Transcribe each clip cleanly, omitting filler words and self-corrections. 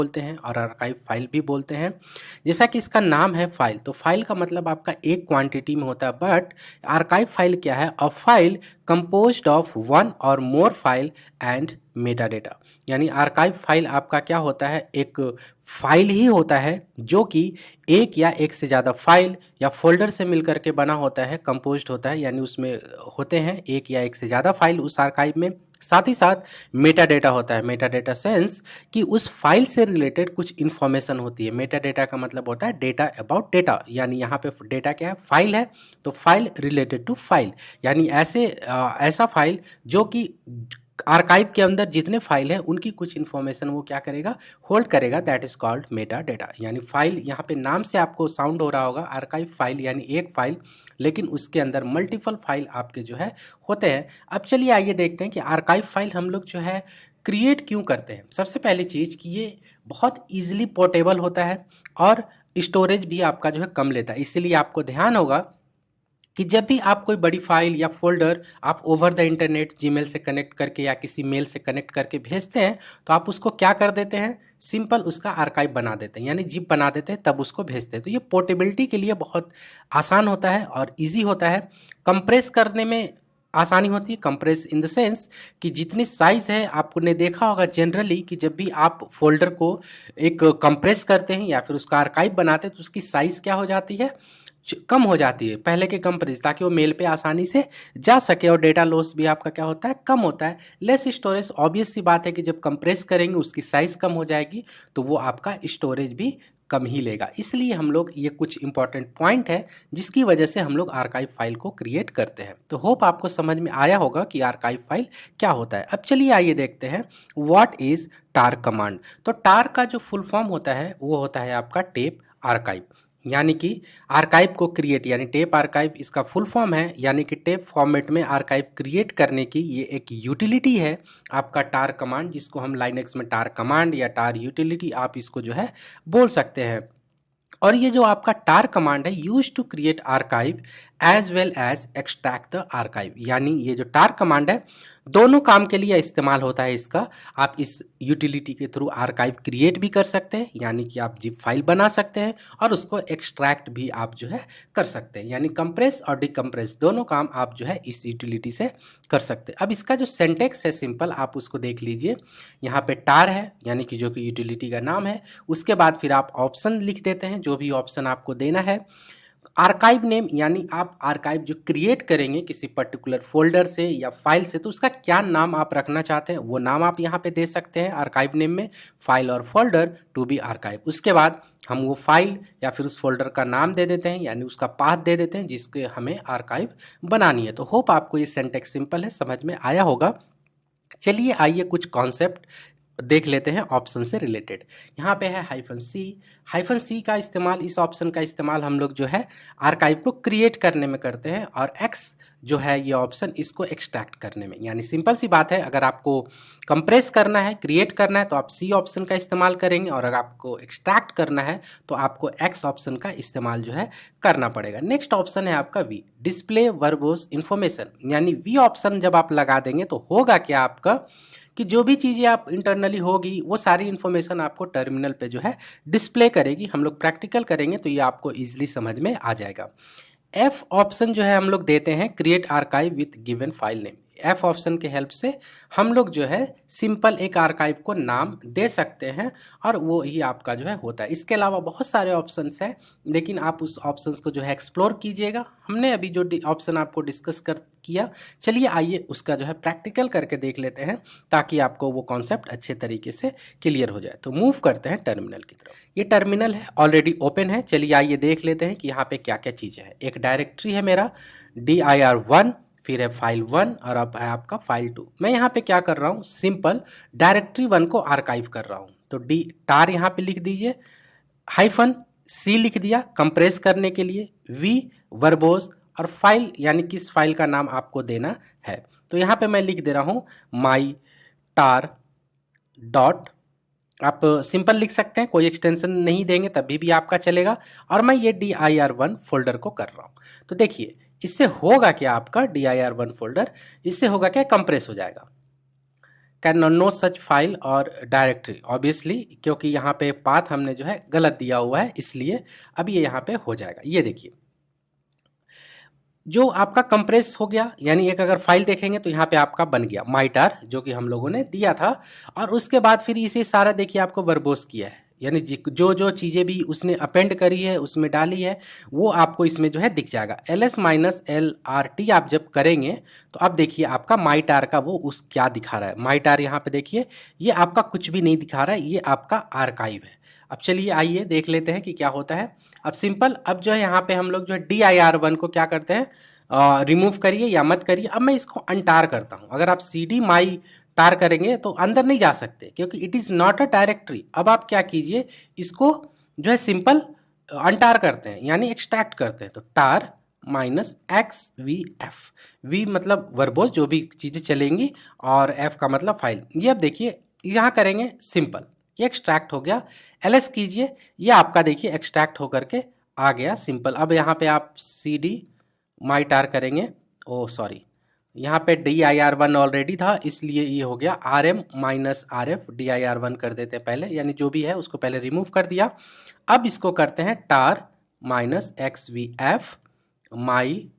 बोलते हैं और आर्काइव फाइल भी बोलते हैं। जैसा कि इसका नाम है फाइल, तो फाइल का मतलब आपका एक क्वांटिटी में होता है, बट आर्काइव फाइल क्या है? A file composed of one और मोर फाइल एंड मेटा डेटा। यानी आर्काइव फाइल आपका क्या होता है? एक फाइल ही होता है जो कि एक या एक से ज़्यादा फाइल या फोल्डर से मिलकर के बना होता है, कंपोज्ड होता है, यानी उसमें होते हैं एक या एक से ज़्यादा फाइल उस आर्काइव में। साथ ही साथ मेटा डेटा होता है। मेटा डेटा सेंस कि उस फाइल से रिलेटेड कुछ इन्फॉर्मेशन होती है। मेटा डेटा का मतलब होता है डेटा अबाउट डेटा, यानी यहाँ पे डेटा क्या है? फाइल है, तो फाइल रिलेटेड टू फाइल, यानी ऐसा फाइल जो कि आर्काइव के अंदर जितने फाइल हैं उनकी कुछ इन्फॉर्मेशन वो क्या करेगा? होल्ड करेगा। That is called Meta data. यानी फाइल, यहाँ पे नाम से आपको साउंड हो रहा होगा आर्काइव फाइल यानी एक फाइल, लेकिन उसके अंदर मल्टीपल फाइल आपके जो है होते हैं। अब चलिए आइए देखते हैं कि आर्काइव फाइल हम लोग जो है क्रिएट क्यों करते हैं। सबसे पहली चीज़ कि ये बहुत ईजिली पोर्टेबल होता है और स्टोरेज भी आपका जो है कम लेता है। इसीलिए आपको ध्यान होगा कि जब भी आप कोई बड़ी फाइल या फोल्डर आप ओवर द इंटरनेट जीमेल से कनेक्ट करके या किसी मेल से कनेक्ट करके भेजते हैं, तो आप उसको क्या कर देते हैं? सिंपल उसका आर्काइव बना देते हैं, यानी जिप बना देते हैं, तब उसको भेजते हैं। तो ये पोर्टेबिलिटी के लिए बहुत आसान होता है और ईजी होता है। कंप्रेस करने में आसानी होती है। कंप्रेस इन द सेंस कि जितनी साइज़ है, आपने देखा होगा जनरली कि जब भी आप फोल्डर को एक कंप्रेस करते हैं या फिर उसका आर्काइव बनाते हैं, तो उसकी साइज़ क्या हो जाती है? कम हो जाती है पहले के कंपेरिजन, ताकि वो मेल पे आसानी से जा सके और डेटा लॉस भी आपका क्या होता है? कम होता है। लेस स्टोरेज, ऑब्वियस सी बात है कि जब कंप्रेस करेंगे उसकी साइज़ कम हो जाएगी, तो वो आपका स्टोरेज भी कम ही लेगा। इसलिए हम लोग, ये कुछ इंपॉर्टेंट पॉइंट है जिसकी वजह से हम लोग आर्काइव फाइल को क्रिएट करते हैं। तो होप आपको समझ में आया होगा कि आर्काइव फाइल क्या होता है। अब चलिए आइए देखते हैं व्हाट इज़ टार कमांड। तो टार का जो फुल फॉर्म होता है वो होता है आपका टेप आर्काइव, यानी कि आर्काइव को क्रिएट, यानी टेप आर्काइव इसका फुल फॉर्म है, यानी कि टेप फॉर्मेट में आर्काइव क्रिएट करने की ये एक यूटिलिटी है आपका टार कमांड, जिसको हम लाइनेक्स में टार कमांड या टार यूटिलिटी आप इसको जो है बोल सकते हैं। और ये जो आपका टार कमांड है use to create archive as well as extract the archive, यानी ये जो टार कमांड है दोनों काम के लिए इस्तेमाल होता है इसका। आप इस यूटिलिटी के थ्रू आर्काइव क्रिएट भी कर सकते हैं, यानी कि आप जिप फाइल बना सकते हैं, और उसको एक्सट्रैक्ट भी आप जो है कर सकते हैं, यानी कंप्रेस और डिकम्प्रेस दोनों काम आप जो है इस यूटिलिटी से कर सकते हैं। अब इसका जो सिंटैक्स है सिंपल, आप उसको देख लीजिए। यहाँ पे टार है, यानी कि जो कि यूटिलिटी का नाम है, उसके बाद फिर आप ऑप्शन लिख देते हैं, जो भी ऑप्शन आपको देना है। आर्काइव नेम, यानी आप आर्काइव जो क्रिएट करेंगे किसी पर्टिकुलर फोल्डर से या फाइल से, तो उसका क्या नाम आप रखना चाहते हैं वो नाम आप यहाँ पे दे सकते हैं आर्काइव नेम में, फाइल और फोल्डर टू बी आर्काइव। उसके बाद हम वो फाइल या फिर उस फोल्डर का नाम दे देते हैं, यानी उसका पाथ दे देते हैं जिसके हमें आर्काइव बनानी है। तो होप आपको ये सिंटैक्स सिंपल है, समझ में आया होगा। चलिए आइए कुछ कॉन्सेप्ट देख लेते हैं ऑप्शन से रिलेटेड। यहाँ पे है हाइफन सी। हाइफन सी का इस्तेमाल, इस ऑप्शन का इस्तेमाल हम लोग जो है आर्काइव को क्रिएट करने में करते हैं, और एक्स जो है ये ऑप्शन इसको एक्सट्रैक्ट करने में। यानी सिंपल सी बात है, अगर आपको कंप्रेस करना है, क्रिएट करना है, तो आप सी ऑप्शन का इस्तेमाल करेंगे, और अगर आपको एक्सट्रैक्ट करना है तो आपको एक्स ऑप्शन का इस्तेमाल जो है करना पड़ेगा। नेक्स्ट ऑप्शन है आपका वी, डिस्प्ले वर्बोस इन्फॉर्मेशन। यानी वी ऑप्शन जब आप लगा देंगे तो होगा क्या आपका कि जो भी चीज़ें आप इंटरनली होगी वो सारी इन्फॉर्मेशन आपको टर्मिनल पे जो है डिस्प्ले करेगी। हम लोग प्रैक्टिकल करेंगे तो ये आपको ईजिली समझ में आ जाएगा। एफ ऑप्शन जो है हम लोग देते हैं create archive with given file name. F option के हेल्प से हम लोग जो है सिंपल एक आर्काइव को नाम दे सकते हैं, और वो ही आपका जो है होता है। इसके अलावा बहुत सारे ऑप्शंस हैं, लेकिन आप उस ऑप्शंस को जो है एक्सप्लोर कीजिएगा। हमने अभी जो ऑप्शन आपको डिस्कस कर किया, चलिए आइए उसका जो है प्रैक्टिकल करके देख लेते हैं, ताकि आपको वो कॉन्सेप्ट अच्छे तरीके से क्लियर हो जाए। तो मूव करते हैं टर्मिनल की तरफ। ये टर्मिनल है, ऑलरेडी ओपन है। चलिए आइए देख लेते हैं कि यहाँ पे क्या क्या चीज़ें हैं। एक डायरेक्टरी है मेरा dir1, फिर है फाइल 1, और अब है आपका फाइल 2। मैं यहाँ पे क्या कर रहा हूँ, सिंपल डायरेक्टरी 1 को आर्काइव कर रहा हूँ। तो डी टार यहाँ पे लिख दीजिए, हाइफन सी लिख दिया कंप्रेस करने के लिए, वी वर्बोस, और फाइल यानी किस फाइल का नाम आपको देना है। तो यहाँ पे मैं लिख दे रहा हूँ माई टार डॉट, आप सिंपल लिख सकते हैं, कोई एक्सटेंशन नहीं देंगे तभी भी आपका चलेगा, और मैं ये dir1 फोल्डर को कर रहा हूँ। तो देखिए इससे होगा क्या, आपका dir1 फोल्डर इससे होगा क्या, कंप्रेस हो जाएगा। कैन नो सच फाइल और डायरेक्टरी, ऑब्वियसली क्योंकि यहाँ पे पाथ हमने जो है गलत दिया हुआ है, इसलिए अब ये यहाँ पे हो जाएगा। ये देखिए जो आपका कंप्रेस हो गया, यानी एक अगर फाइल देखेंगे तो यहाँ पे आपका बन गया माइटार जो कि हम लोगों ने दिया था, और उसके बाद फिर इसे सारा देखिए आपको वर्बोस किया है, यानी जो जो चीज़ें भी उसने अपेंड करी है उसमें डाली है वो आपको इसमें जो है दिख जाएगा। ls-lrt आप जब करेंगे तो अब देखिए आपका माइटार का वो उस क्या दिखा रहा है। माइटार यहाँ पे देखिए ये आपका कुछ भी नहीं दिखा रहा है, ये आपका आर्काइव है। अब चलिए आइए देख लेते हैं कि क्या होता है। अब सिंपल, अब जो है यहाँ पे हम लोग जो है dir1 को क्या करते हैं, रिमूव करिए या मत करिए। अब मैं इसको अनटार करता हूँ। अगर आप cd माई टार करेंगे तो अंदर नहीं जा सकते क्योंकि it is not a directory. अब आप क्या कीजिए, इसको जो है सिंपल अनटार करते हैं यानी एक्सट्रैक्ट करते हैं। तो टार -xvf, वी मतलब वर्बोस जो भी चीज़ें चलेंगी और f का मतलब फाइल। ये अब देखिए यहाँ करेंगे सिंपल, ये एक्सट्रैक्ट हो गया। ls कीजिए, ये आपका देखिए एक्सट्रैक्ट होकर के आ गया सिंपल। अब यहाँ पे आप cd माई टार करेंगे, ओ सॉरी यहाँ पे dir1 ऑलरेडी था इसलिए ये हो गया rm-rf, dir1 कर देते हैं पहले, यानी जो भी है उसको पहले रिमूव कर दिया। अब इसको करते हैं टार -xvf माई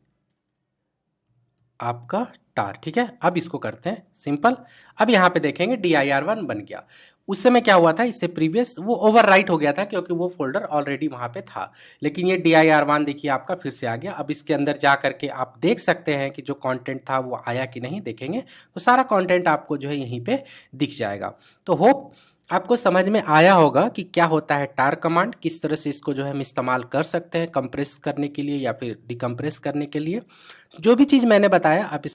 आपका टार, ठीक है। अब इसको करते हैं सिंपल। अब यहाँ पे देखेंगे dir1 बन गया। उस समय क्या हुआ था, इससे प्रीवियस वो ओवरराइट हो गया था क्योंकि वो फोल्डर ऑलरेडी वहाँ पे था, लेकिन ये dir1 देखिए आपका फिर से आ गया। अब इसके अंदर जा करके आप देख सकते हैं कि जो कंटेंट था वो आया कि नहीं, देखेंगे तो सारा कंटेंट आपको जो है यहीं पे दिख जाएगा। तो होप आपको समझ में आया होगा कि क्या होता है टार कमांड, किस तरह से इसको जो है हम इस्तेमाल कर सकते हैं कंप्रेस करने के लिए या फिर डिकम्प्रेस करने के लिए। जो भी चीज़ मैंने बताया आप